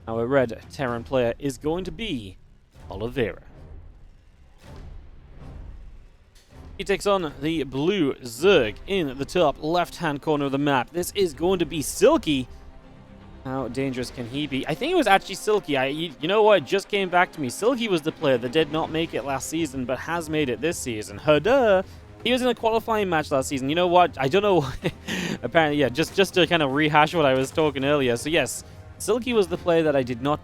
Our red Terran player is going to be Oliveira. He takes on the blue Zerg in the top left-hand corner of the map. This is going to be Silky. How dangerous can he be? I think it was actually Silky. You know what? It just came back to me. Silky was the player that did not make it last season, but has made it this season. Herder. He was in a qualifying match last season. You know what? I don't know. Apparently, yeah, just to kind of rehash what I was talking earlier. So, yes, Silky was the player that I did not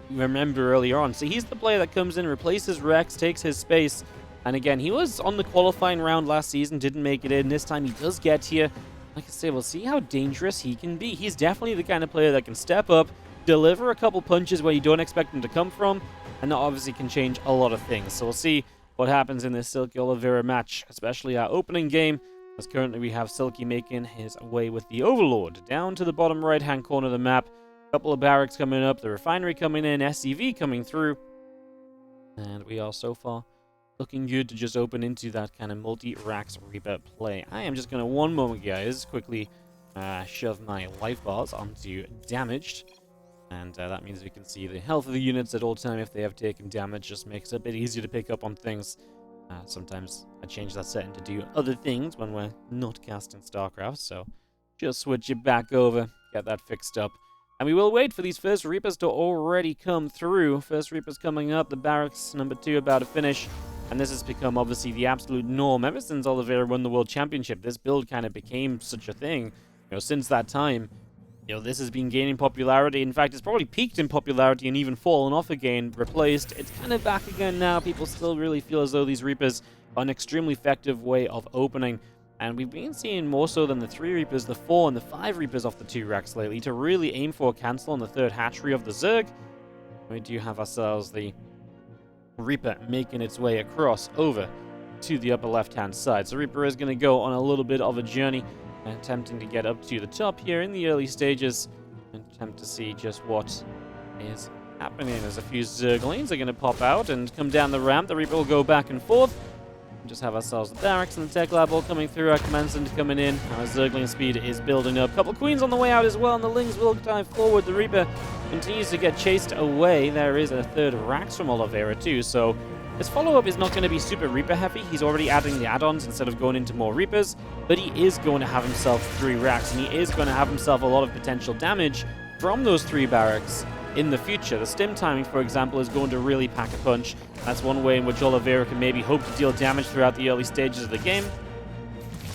remember earlier on. So, he's the player that comes in, replaces Rex, takes his space. And again, he was on the qualifying round last season, didn't make it in. This time he does get here. Like I say, we'll see how dangerous he can be. He's definitely the kind of player that can step up, deliver a couple punches where you don't expect him to come from, and that obviously can change a lot of things. So we'll see what happens in this Silky Oliveira match, especially our opening game, as currently we have Silky making his way with the Overlord down to the bottom right-hand corner of the map. A couple of barracks coming up, the refinery coming in, SCV coming through, and we are so far looking good to just open into that kind of multi-racks Reaper play. I am just going to, one moment guys, quickly shove my life bars onto damaged. And that means we can see the health of the units at all time if they have taken damage. Just makes it a bit easier to pick up on things. Sometimes I change that setting to do other things when we're not casting StarCraft. So just switch it back over, get that fixed up. And we will wait for these first Reapers to already come through. First Reapers coming up, the barracks number 2 about to finish. And this has become, obviously, the absolute norm. Ever since Oliveira won the World Championship, this build kind of became such a thing. You know, since that time, you know, this has been gaining popularity. In fact, it's probably peaked in popularity and even fallen off again, replaced. It's kind of back again now. People still really feel as though these Reapers are an extremely effective way of opening. And we've been seeing more so than the 3 Reapers, the 4 and the 5 Reapers off the 2 racks lately to really aim for a cancel on the 3rd hatchery of the Zerg. We do have ourselves the Reaper making its way across over to the upper left-hand side. So Reaper is going to go on a little bit of a journey, attempting to get up to the top here in the early stages and attempt to see just what is happening. As a few Zerglings are going to pop out and come down the ramp. The Reaper will go back and forth. Just have ourselves the barracks and the tech lab all coming through. Our command center coming in. Our Zergling speed is building up. A couple of queens on the way out as well, and the Lings will dive forward. The Reaper continues to get chased away. There is a 3rd Rax from Oliveira too, so his follow-up is not going to be super Reaper heavy. He's already adding the add-ons instead of going into more Reapers, but he is going to have himself 3 racks, and he is going to have himself a lot of potential damage from those 3 barracks in the future. The stim timing, for example, is going to really pack a punch. That's one way in which Oliveira can maybe hope to deal damage throughout the early stages of the game.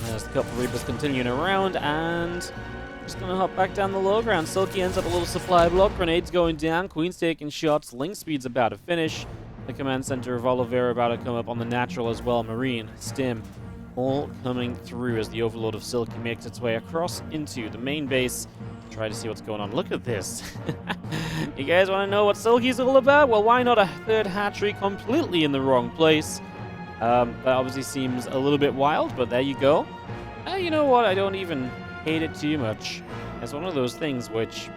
There's a couple of Reapers continuing around, and just going to hop back down the low ground. Silky ends up a little supply block. Grenades going down. Queen's taking shots. Link speed's about to finish. The command center of Oliveira about to come up on the natural as well. Marine, Stim, all coming through as the Overlord of Silky makes its way across into the main base. Try to see what's going on. Look at this. You guys want to know what Silky's all about? Well, why not a 3rd hatchery completely in the wrong place? That obviously seems a little bit wild, but there you go. You know what? I don't even hate it too much. It's one of those things which,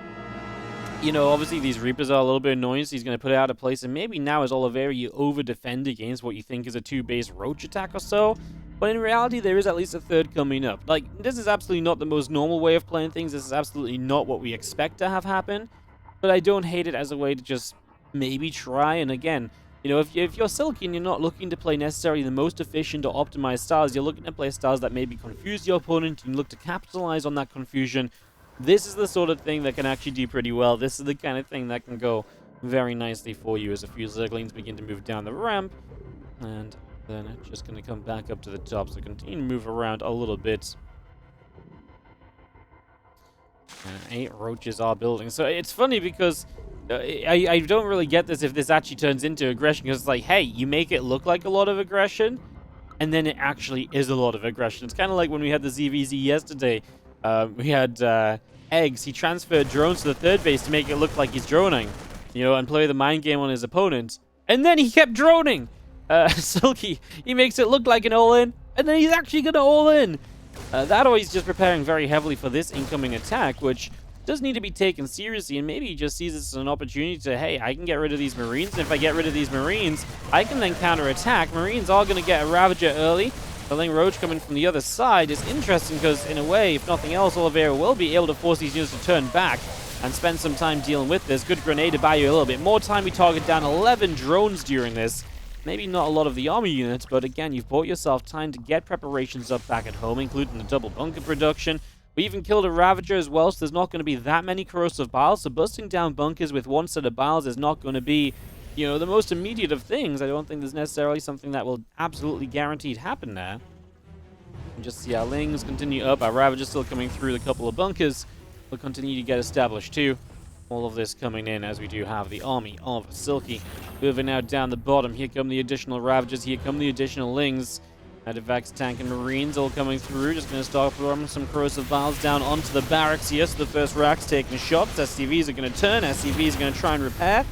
you know, obviously these Reapers are a little bit annoying, so he's going to put it out of place. And maybe now as Oliveira, you over-defend against what you think is a 2-base roach attack or so. But in reality, there is at least a 3rd coming up. Like, this is absolutely not the most normal way of playing things. This is absolutely not what we expect to have happen. But I don't hate it as a way to just maybe try. And again, you know, if you're Silky and you're not looking to play necessarily the most efficient or optimized styles, you're looking to play styles that maybe confuse your opponent and look to capitalize on that confusion, this is the sort of thing that can actually do pretty well. This is the kind of thing that can go very nicely for you as a few Zerglings begin to move down the ramp. And then just going to come back up to the top, so continue to move around a little bit. 8 roaches are building. So it's funny because I don't really get this if this actually turns into aggression, because it's like, hey, you make it look like a lot of aggression, and then it actually is a lot of aggression. It's kind of like when we had the ZVZ yesterday. We had Eggs. He transferred drones to the 3rd base to make it look like he's droning, you know, and play the mind game on his opponent. And then he kept droning. Silky, he makes it look like an all-in, and then he's actually going to all-in. That or he's just preparing very heavily for this incoming attack, which does need to be taken seriously, and maybe he just sees this as an opportunity to, hey, I can get rid of these Marines, and if I get rid of these Marines, I can then counter-attack. Marines are going to get a Ravager early. The Ling Roach coming from the other side is interesting because, in a way, if nothing else, Oliveira will be able to force these units to turn back. and spend some time dealing with this. Good grenade to buy you a little bit more time. We target down 11 drones during this. Maybe not a lot of the army units, but again, you've bought yourself time to get preparations up back at home, including the double bunker production. We even killed a Ravager as well, so there's not going to be that many corrosive biles. So busting down bunkers with one set of biles is not going to be, you know, the most immediate of things. I don't think there's necessarily something that will absolutely guaranteed happen there. And just see our Lings continue up. Our Ravager's still coming through the couple of bunkers. We'll continue to get established too. All of this coming in as we do have the army of Silky. Moving out down the bottom. Here come the additional Ravagers. Here come the additional Lings. Medivacs, tank, and Marines all coming through. Just going to start throwing some corrosive vials down onto the barracks here. So the first rack's taking shots. SCVs are going to turn. SCVs are going to try and repair.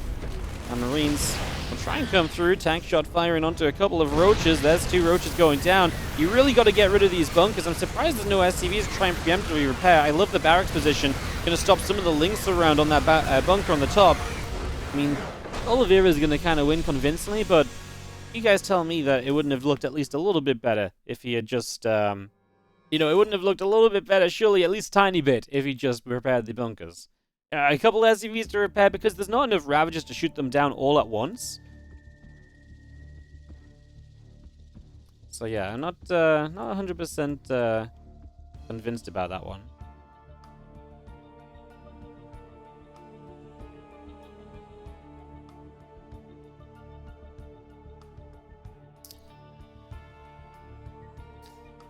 And Marines will try and come through. Tank shot firing onto a couple of roaches. There's 2 roaches going down. You really got to get rid of these bunkers. I'm surprised there's no SCVs to try and preemptively repair. I love the barracks position. Going to stop some of the links around on that bunker on the top. I mean, Oliveira is going to kind of win convincingly, but you guys tell me that it wouldn't have looked at least a little bit better if he had just, you know, it wouldn't have looked a little bit better, surely at least a tiny bit, if he just repaired the bunkers. A couple SCVs to repair because there's not enough Ravagers to shoot them down all at once. So yeah, I'm not 100% convinced about that one.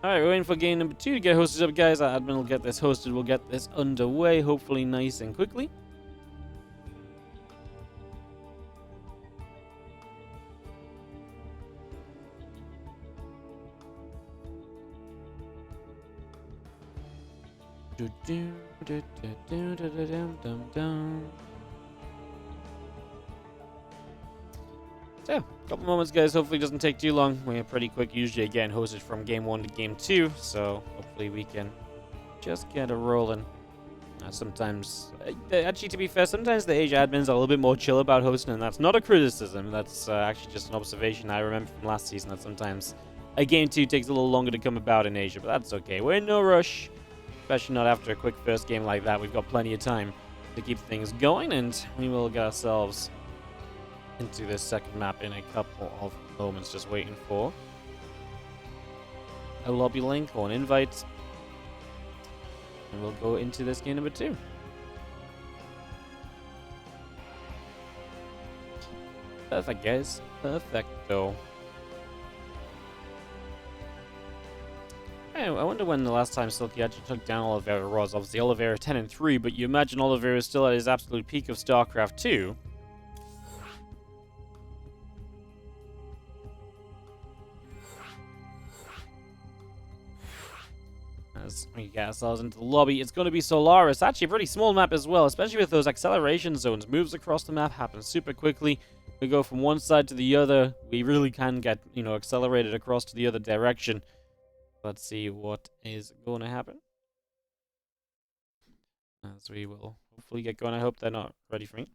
Alright, we're waiting for game number 2 to get hosted up, guys. Our admin will get this hosted. We'll get this underway, hopefully nice and quickly. So, a couple moments, guys. Hopefully it doesn't take too long. We're pretty quick, usually, again, hosted from game 1 to game 2. So, hopefully we can just get it rolling. Sometimes, actually, to be fair, sometimes the Asia admins are a little bit more chill about hosting, and that's not a criticism. That's actually just an observation I remember from last season, that sometimes a game 2 takes a little longer to come about in Asia, but that's okay. We're in no rush, especially not after a quick first game like that. We've got plenty of time to keep things going, and we will get ourselves into this second map in a couple of moments, just waiting for a lobby link or an invite, and we'll go into this game number 2. Perfect, guys. Perfecto. Hey, I wonder when the last time Silky actually took down Oliveira was. Obviously, Oliveira 10-3, but you imagine Oliveira is still at his absolute peak of StarCraft 2. As we get ourselves into the lobby, it's going to be Solaris. Actually, a pretty small map as well, especially with those acceleration zones. Moves across the map happen super quickly. We go from one side to the other. We really can get, you know, accelerated across to the other direction. Let's see what is going to happen. As we will hopefully get going. I hope they're not ready for me.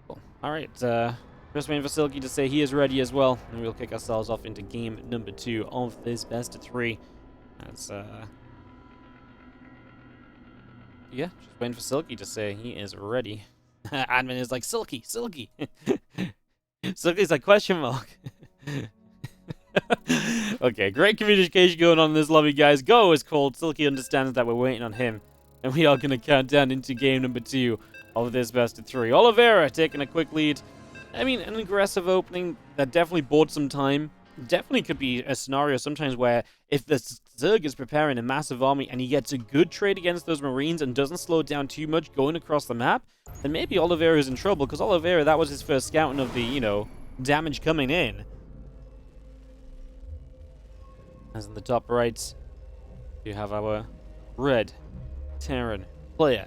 Cool. Alright, just waiting for Silky to say he is ready as well, and we'll kick ourselves off into game number 2 of this best of 3. That's, yeah, just waiting for Silky to say he is ready. Admin is like, Silky, Silky! Silky's like, question mark. Okay, great communication going on in this lobby, guys. Go is called. Silky understands that we're waiting on him, and we are going to count down into game number 2 of this best of 3. Oliveira taking a quick lead. I mean, an aggressive opening that definitely bought some time. Definitely could be a scenario sometimes where if the Zerg is preparing a massive army and he gets a good trade against those Marines and doesn't slow down too much going across the map, then maybe Oliveira is in trouble, because Oliveira, that was his first scouting of the, you know, damage coming in. As in the top right, you have our red Terran player.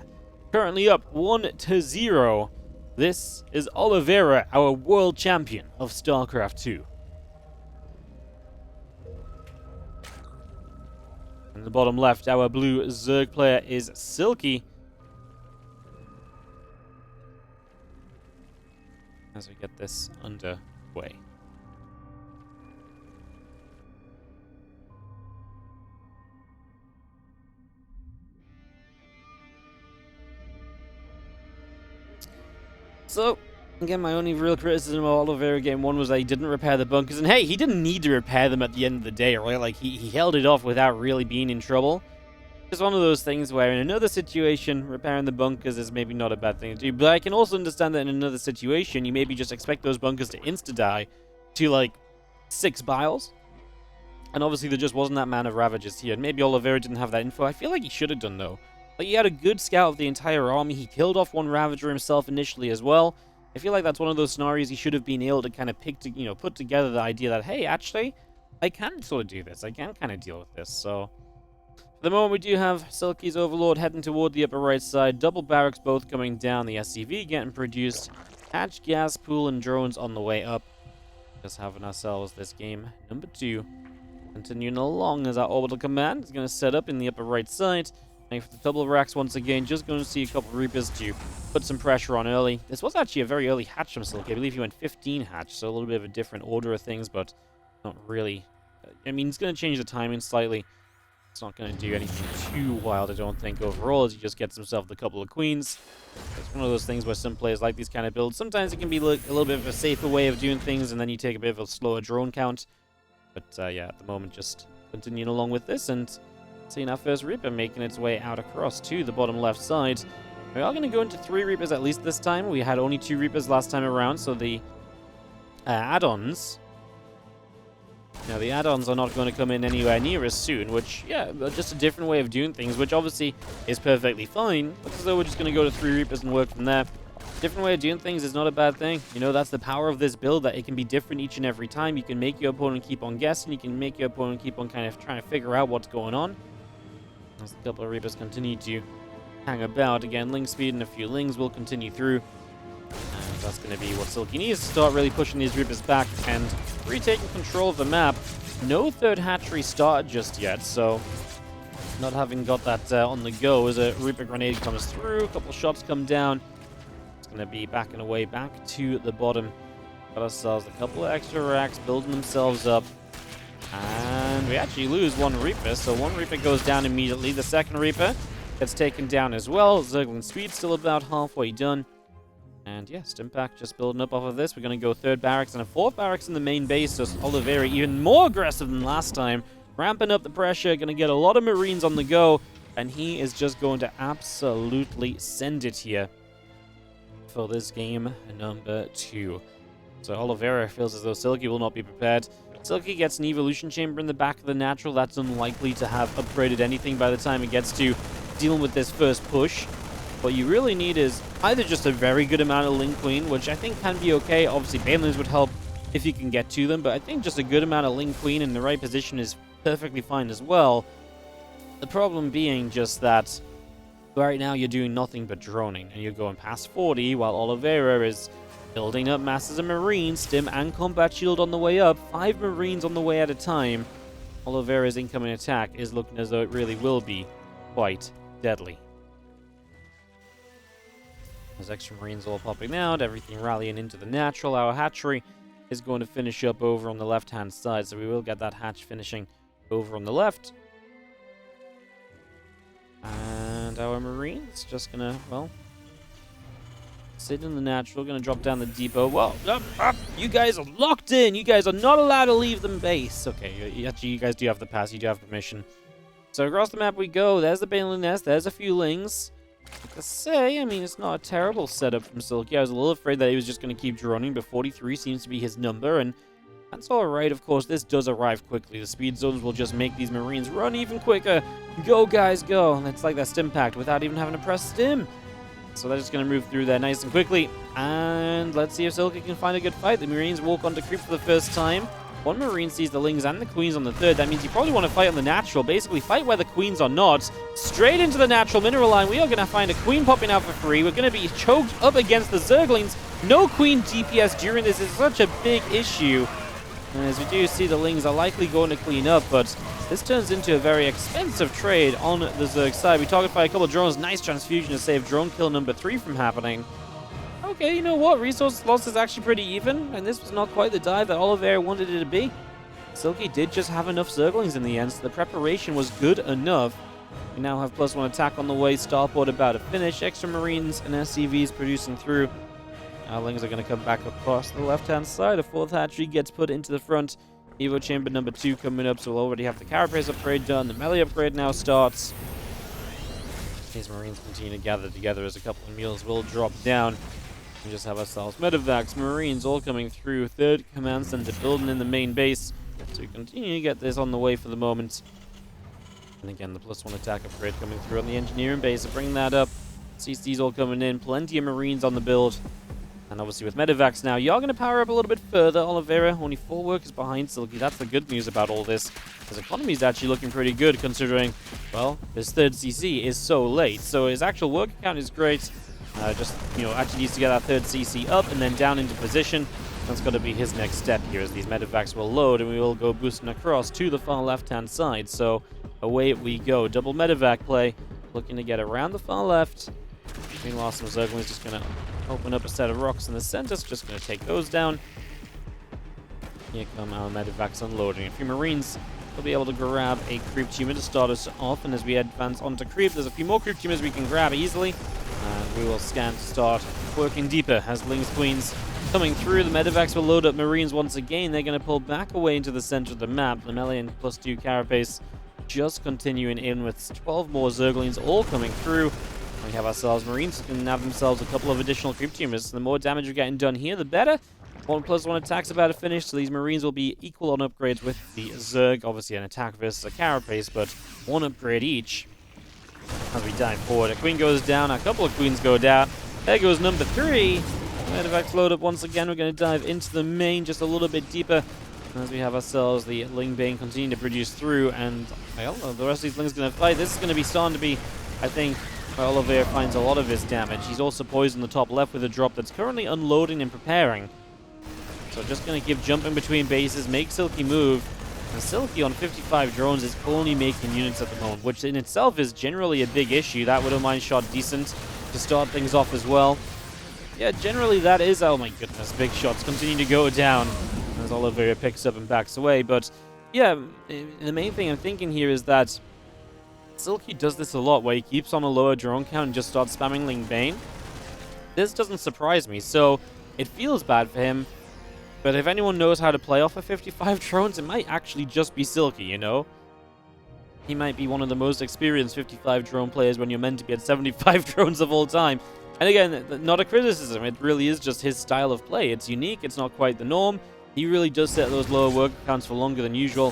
Currently up 1-0. This is Oliveira, our world champion of StarCraft 2. In the bottom left, our blue Zerg player is Silky. As we get this underway. So, again, my only real criticism of Oliveira game 1 was that he didn't repair the bunkers. And hey, he didn't need to repair them at the end of the day, right? Like, he held it off without really being in trouble. It's one of those things where in another situation, repairing the bunkers is maybe not a bad thing to do. But I can also understand that in another situation, you maybe just expect those bunkers to insta-die to, like, 6 biles. And obviously there just wasn't that amount of Ravagers here. And maybe Oliveira didn't have that info. I feel like he should have done, though. Like, he had a good scout of the entire army. He killed off one Ravager himself initially as well. I feel like that's one of those scenarios he should have been able to kind of put together the idea that, hey, actually, I can sort of do this. I can kind of deal with this. So, for the moment, we do have Silky's Overlord heading toward the upper right side. Double barracks both coming down. The SCV getting produced. Hatch, gas, pool, and drones on the way up. Just having ourselves this game number 2. Continuing along as our orbital command is going to set up in the upper right side. And for the double racks once again, just going to see a couple of Reapers to put some pressure on early. This was actually a very early hatch from Silky. I believe he went 15 hatch, so a little bit of a different order of things, but not really. I mean, it's going to change the timing slightly. It's not going to do anything too wild, I don't think, overall, as he just gets himself the couple of queens. It's one of those things where some players like these kind of builds. Sometimes it can be a little bit of a safer way of doing things, and then you take a bit of a slower drone count. But yeah, at the moment, just continuing along with this, and seeing our first Reaper making its way out across to the bottom left side. We are going to go into 3 Reapers at least this time. We had only 2 Reapers last time around, so the add-ons... Now, the add-ons are not going to come in anywhere near as soon, which, yeah, just a different way of doing things, which obviously is perfectly fine. Looks as though we're just going to go to 3 Reapers and work from there. Different way of doing things is not a bad thing. You know, that's the power of this build, that it can be different each and every time. You can make your opponent keep on guessing. You can make your opponent keep on kind of trying to figure out what's going on. As a couple of Reapers continue to hang about. Again, Ling speed and a few Lings will continue through. And that's going to be what Silky needs to start really pushing these Reapers back and retaking control of the map. No third hatchery started just yet, so not having got that on the go as a Reaper grenade comes through. A couple shots come down. It's going to be backing away back to the bottom. Got ourselves a couple of extra racks building themselves up. And we actually lose 1 Reaper, so 1 Reaper goes down immediately. The second Reaper gets taken down as well. Zergling speed still about halfway done. And yeah, Stimpack just building up off of this. We're going to go 3rd barracks and a 4th barracks in the main base. So Oliveira even more aggressive than last time. Ramping up the pressure. Going to get a lot of Marines on the go. And he is just going to absolutely send it here for this game number 2. So Oliveira feels as though Silky will not be prepared. Silky gets an evolution chamber in the back of the natural. That's unlikely to have upgraded anything by the time it gets to dealing with this first push. What you really need is either just a very good amount of Ling Queen, which I think can be okay. Obviously, Banelings would help if you can get to them, but I think just a good amount of Ling Queen in the right position is perfectly fine as well. The problem being just that right now you're doing nothing but droning, and you're going past 40, while Oliveira is building up masses of Marines, Stim and Combat Shield on the way up, 5 Marines on the way at a time. Oliveira's incoming attack is looking as though it really will be quite deadly. There's extra Marines all popping out, everything rallying into the natural. Our hatchery is going to finish up over on the left-hand side, so we will get that hatch finishing over on the left. And our Marines just gonna, well, sit in the natural, gonna drop down the depot. Well, you guys are locked in. You guys are not allowed to leave the base. Okay, actually, you guys do have the pass. You do have permission. So across the map we go. There's the Baneling Nest. There's a few Lings. Like I say, I mean, it's not a terrible setup from Silky. I was a little afraid that he was just going to keep droning, but 43 seems to be his number, and that's alright. Of course, this does arrive quickly. The speed zones will just make these Marines run even quicker. Go, guys, go. And it's like that Stim Pact without even having to press Stim. So they're just going to move through there nice and quickly. And let's see if Silky can find a good fight. The Marines walk onto creep for the first time. 1 Marine sees the Lings and the Queens on the 3rd. That means you probably want to fight on the natural. Basically, fight where the Queens are not. Straight into the natural mineral line. We are going to find a Queen popping out for free. We're going to be choked up against the Zerglings. No Queen DPS during this is such a big issue. And as we do see, the Lings are likely going to clean up, but this turns into a very expensive trade on the Zerg side. We target by a couple of drones. Nice transfusion to save drone kill number 3 from happening. Okay, you know what? Resource loss is actually pretty even, and this was not quite the dive that Oliveira wanted it to be. Silky did just have enough Zerglings in the end, so the preparation was good enough. We now have +1 attack on the way, starport about to finish, extra Marines and SCVs producing through. Our Lings are going to come back across the left-hand side. A fourth hatchery gets put into the front. Evo Chamber number 2 coming up, so we'll already have the Carapace upgrade done. The melee upgrade now starts. These Marines continue to gather together as a couple of mules will drop down. We just have ourselves medevacs, Marines all coming through. Third command center building in the main base. So we continue to get this on the way for the moment. And again, the +1 attack upgrade coming through on the engineering base. So bring that up. CC's all coming in. Plenty of Marines on the build. And obviously with medevacs now, you're going to power up a little bit further. Oliveira, only 4 workers behind Silky. That's the good news about all this. His economy is actually looking pretty good considering, well, his third CC is so late. So his actual worker count is great. Just, actually needs to get that third CC up and then down into position. That's got to be his next step here as these medevacs will load and we will go boosting across to the far left-hand side. So away we go. Double medevac play. Looking to get around the far left. Meanwhile, some Zerglings just going to open up a set of rocks in the center. So just going to take those down. Here come our medevacs unloading. A few Marines will be able to grab a creep tumor to start us off. And as we advance onto creep, there's a few more creep tumors we can grab easily. And we will scan to start working deeper as Lings Queens coming through. The medevacs will load up Marines once again. They're going to pull back away into the center of the map. The melee and +2 Carapace just continuing in with 12 more Zerglings all coming through. We have ourselves Marines who can have themselves a couple of additional creep tumors. The more damage we're getting done here, the better. 1+1 attack's about to finish, so these Marines will be equal on upgrades with the Zerg. Obviously an attack versus a Carapace, but 1 upgrade each. As we dive forward, a Queen goes down, a couple of Queens go down. There goes number 3. Medevacs load up once again. We're going to dive into the main just a little bit deeper. As we have ourselves the Ling Bane continue to produce through, and well, the rest of these Lings are going to fight. This is going to be starting to be, I think, where Oliveira finds a lot of his damage. He's also poised on the top left with a drop that's currently unloading and preparing. So just going to keep jumping between bases, make Silky move. And Silky on 55 drones is only making units at the moment, which in itself is generally a big issue. That Widowmine shot decent to start things off as well. Yeah, generally that is... Oh my goodness, big shots continue to go down as Oliveira picks up and backs away. But yeah, the main thing I'm thinking here is that Silky does this a lot, where he keeps on a lower drone count and just starts spamming Ling Bane. This doesn't surprise me, so it feels bad for him. But if anyone knows how to play off of 55 drones, it might actually just be Silky, He might be one of the most experienced 55 drone players when you're meant to be at 75 drones of all time. And again, not a criticism, it really is just his style of play. It's unique, it's not quite the norm. He really does set those lower work counts for longer than usual.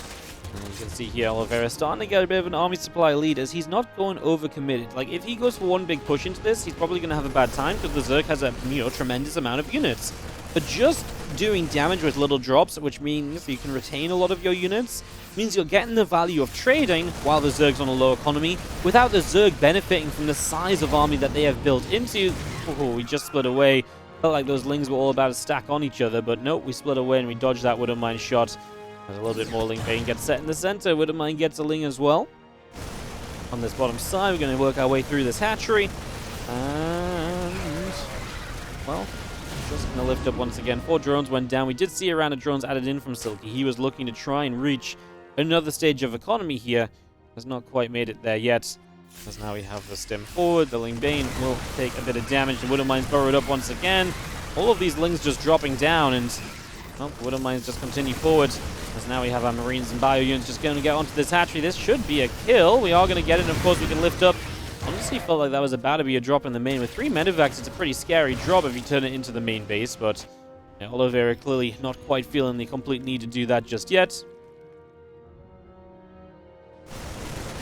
And you can see here Oliveira starting to get a bit of an army supply lead as he's not going overcommitted. Like, if he goes for one big push into this, he's probably going to have a bad time because the Zerg has a tremendous amount of units. But just doing damage with little drops, which means you can retain a lot of your units, means you're getting the value of trading while the Zerg's on a low economy, without the Zerg benefiting from the size of army that they have built into. Oh, we just split away. Felt like those Lings were all about to stack on each other, but nope, we split away and we dodged that Widowmine shot. There's a little bit more Ling Bane gets set in the center. Widowmine gets a Ling as well. On this bottom side, we're going to work our way through this hatchery. And, well, just going to lift up once again. 4 drones went down. We did see a round of drones added in from Silky. He was looking to try and reach another stage of economy here. Has not quite made it there yet. As now we have the stem forward. The Ling Bane will take a bit of damage. The Widowmine's burrowed up once again. All of these Lings just dropping down, and well, the Widowmines just continue forward. As now we have our Marines and Bio units just going to get onto this hatchery. This should be a kill. We are going to get it, and of course we can lift up. Honestly, felt like that was about to be a drop in the main. With 3 medevacs, it's a pretty scary drop if you turn it into the main base, but yeah, Oliveira clearly not quite feeling the complete need to do that just yet.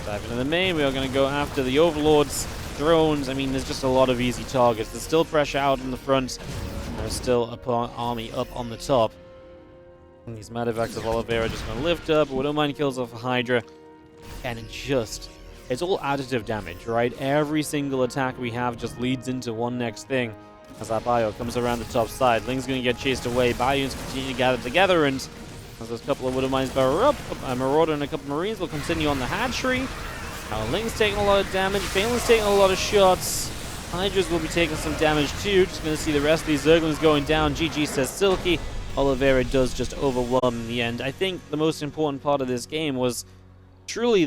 Dive into the main. We are going to go after the Overlords, drones. I mean, there's just a lot of easy targets. There's still pressure out in the front. There's still an army up on the top. And these medevacs of Oliveira are just going to lift up. Widowmine kills off a Hydra. And it's all additive damage, right? Every single attack we have just leads into one next thing. As our Bio comes around the top side, Ling's going to get chased away. Bios continue to gather together, and as there's a couple of Widowmines burrow up, a Marauder and a couple of Marines will continue on the hatchery. Now Ling's taking a lot of damage. Banelin's taking a lot of shots. Hydras will be taking some damage too. Just going to see the rest of these Zerglings going down. GG says Silky. Oliveira does just overwhelm in the end. I think the most important part of this game was truly